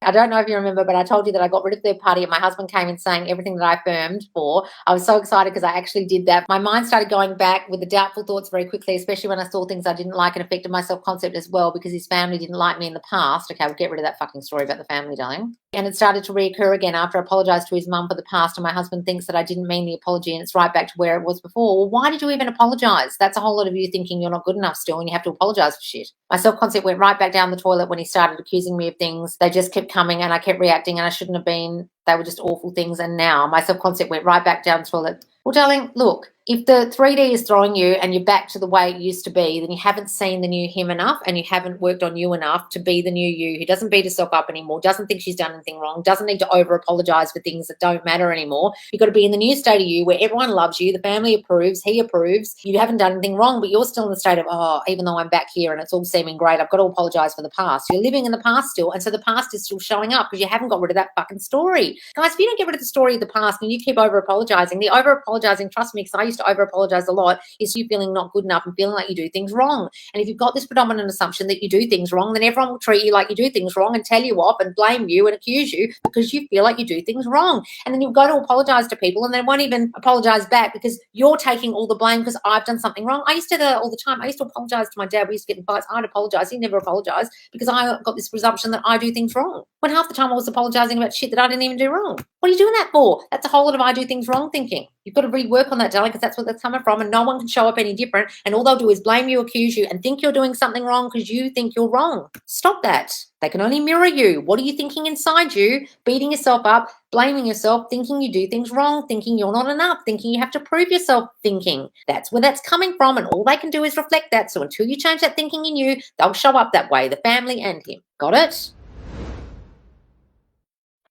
I don't know if you remember, but I told you that I got rid of third party and my husband came in saying everything that I affirmed for. I was so excited because I actually did that. My mind started going back with the doubtful thoughts very quickly, especially when I saw things I didn't like, and affected my self-concept as well because his family didn't like me in the past. Okay, we'll get rid of that fucking story about the family, darling. And it started to reoccur again after I apologized to his mum for the past, and my husband thinks that I didn't mean the apology and it's right back to where it was before. Well, why did you even apologize? That's a whole lot of you thinking you're not good enough still and you have to apologize for shit. My self-concept went right back down the toilet when he started accusing me of things. They just kept coming and I kept reacting and I shouldn't have been. They were just awful things. And now my self-concept went right back down the toilet. Well, darling, look, if the 3D is throwing you and you're back to the way it used to be, then you haven't seen the new him enough and you haven't worked on you enough to be the new you who doesn't beat herself up anymore, doesn't think she's done anything wrong, doesn't need to over-apologize for things that don't matter anymore. You've got to be in the new state of you where everyone loves you, the family approves, he approves, you haven't done anything wrong, but you're still in the state of, oh, even though I'm back here and it's all seeming great, I've got to apologize for the past. You're living in the past still, and so the past is still showing up because you haven't got rid of that fucking story. Guys, if you don't get rid of the story of the past and you keep over-apologizing, the over-apologizing, trust me, because I used to over-apologize a lot, is you feeling not good enough and feeling like you do things wrong. And if you've got this predominant assumption that you do things wrong, then everyone will treat you like you do things wrong and tell you off and blame you and accuse you because you feel like you do things wrong. And then you'll go to apologize to people and they won't even apologize back because you're taking all the blame because I've done something wrong. I used to do that all the time. I used to apologize to my dad. We used to get in fights. I'd apologize. He never apologized because I got this presumption that I do things wrong. When half the time I was apologizing about shit that I didn't even do wrong. What are you doing that for? That's a whole lot of I do things wrong thinking. You've got to rework on that, darling, because that's what that's coming from, and no one can show up any different, and all they'll do is blame you, accuse you, and think you're doing something wrong because you think you're wrong. Stop that. They can only mirror you. What are you thinking inside you? Beating yourself up, blaming yourself, thinking you do things wrong, thinking you're not enough, thinking you have to prove yourself, thinking. That's where that's coming from, and all they can do is reflect that. So until you change that thinking in you, they'll show up that way, the family and him. Got it?